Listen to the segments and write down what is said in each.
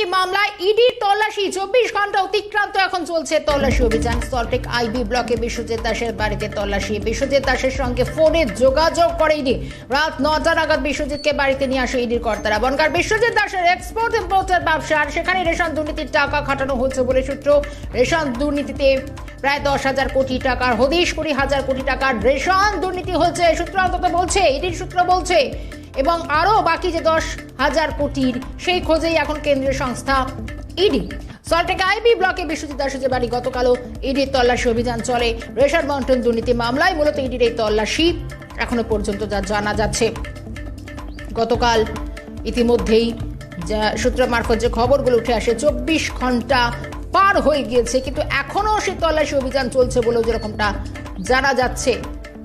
দুর্নীতি মামলায় ইডির তল্লাশি 24 ঘন্টা অতিক্রান্ত এখন চলছে তল্লাশি অভিযান। সল্টলেক আইবি ব্লকে বিশ্বজিৎ দাসের বাড়িতে তল্লাশি। বিশ্বজিৎ দাসের সঙ্গে ফোনে যোগাযোগ করে ইডি। রাত 9টা নাগাদ বিশ্বজিৎকে বাড়িতে নিয়ে আসে ইডির কর্তারা। বনগার বিশ্বজিৎ দাসের এক্সপোর্ট ইম্পোর্টের ব্যবসা, আর সেখানে রেশন দুর্নীতির টাকা খাটানো হচ্ছে বলে সূত্র। রেশন দুর্নীতিতে প্রায় 10,000 কোটি টাকার হদিশ, 20,000 কোটি টাকার রেশন দুর্নীতি হচ্ছে সূত্র অন্তত বলছে, ইডির সূত্র বলছে। এবং আরো বাকি যে 10,000 কোটির সেই খোঁজেই এখন কেন্দ্রীয় সংস্থা ইডি। সল্টলেক আইবি ব্লকে বিশ্বজিৎ দাসের যে বাড়ি, গতকালও ইডির তল্লাশি অভিযান চলে। রেশন বন্টন দুর্নীতি মামলায় মূলত ইডির এই তল্লাশি এখনো পর্যন্ত যা জানা যাচ্ছে। গতকাল ইতিমধ্যেই সূত্র মারফত যে খবরগুলো উঠে আসে, 24 ঘন্টা পার হয়ে গিয়েছে, কিন্তু এখনো সেই তল্লাশি অভিযান চলছে বলেও যেরকমটা জানা যাচ্ছে।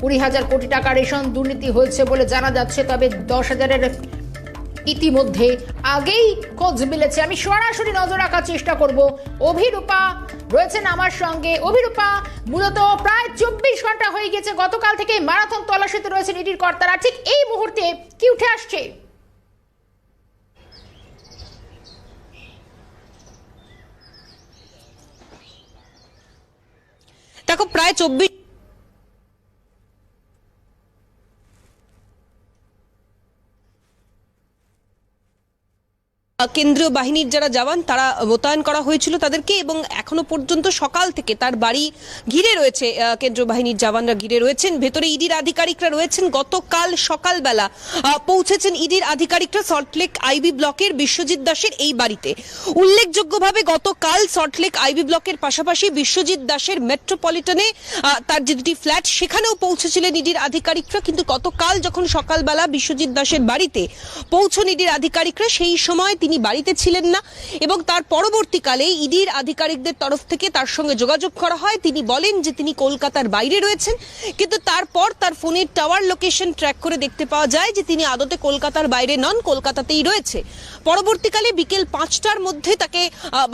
20,000 কোটি টাকা রেশন দুর্নীতি হয়েছে বলে জানা যাচ্ছে, তবে 10,000-এর ইতিমধ্যে আগেই খোঁজ মিলেছে। আমি সরাসরি নজর রাখার চেষ্টা করব। অভিরূপা রয়েছেন আমার সঙ্গে। অভিরূপা, মূলত প্রায় 24 ঘন্টা হয়ে গেছে, গতকাল থেকে ম্যারাথন তল্লাশিতে রয়েছেন ইডির কর্তারা। ঠিক এই মুহূর্তে কি উঠে আসছে? দেখো, প্রায় 24 কেন্দ্রীয় বাহিনীর যারা জওয়ান তারা মোতায়েন করা হয়েছিল তাদেরকে, এবং এখনো পর্যন্ত সকাল থেকে তার বাড়ি ঘিরে রয়েছে কেন্দ্রীয় বাহিনীর জওয়ানরা ঘিরে রয়েছেন। ভেতরে ইডির আধিকারিকরা রয়েছেন। গতকাল সকালবেলা পৌঁছেছেন ইডির আধিকারিকরা সল্টলেক আইবি ব্লকের বিশ্বজিৎ দাসের এই বাড়িতে। উল্লেখযোগ্যভাবে গতকাল সল্টলেক আইবি ব্লকের পাশাপাশি বিশ্বজিৎ দাসের মেট্রোপলিটনে তার যে দুটি ফ্ল্যাট, সেখানেও পৌঁছেছিলেন ইডির আধিকারিকরা। কিন্তু গতকাল যখন সকালবেলা বিশ্বজিৎ দাসের বাড়িতে পৌঁছন ইডির আধিকারিকরা, সেই সময় তিনি বাড়িতে ছিলেন না, এবং তার পরবর্তীকালে ইডির আধিকারিকদের তরফ থেকে তার সঙ্গে যোগাযোগ করা হয়। তিনি বলেন যে তিনি কলকাতার বাইরে রয়েছেন, কিন্তু তারপর তার ফোনের টাওয়ার লোকেশন ট্র্যাক করে দেখতে পাওয়া যায় যে তিনি আদতে কলকাতার বাইরে নন, কলকাতাতেই রয়েছে। পরবর্তীকালে বিকেল 5টার মধ্যে তাকে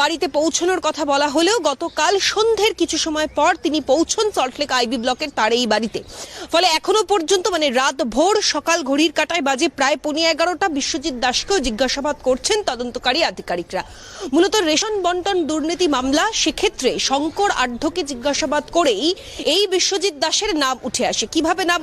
বাড়িতে পৌঁছানোর কথা বলা হলেও গতকাল সন্ধ্যের কিছু সময় পর তিনি পৌঁছন সল্টলেক আইবি ব্লকের তার এই বাড়িতে। ফলে এখনো পর্যন্ত মানে রাত ভোর সকাল ঘড়ির কাঁটায় বাজে প্রায় 11:15 বিশ্বজিৎ দাসকেও জিজ্ঞাসাবাদ করছেন তদন্তকারী আধিকারিকরা। মূলত রেশন বন্টন দুর্নীতি মামলা, সেক্ষেত্রে শঙ্কর আঢ্যকে জিজ্ঞাসাবাদ করেই এই বিশ্বজিৎ দাসের নাম উঠে আসে। কিভাবে নাম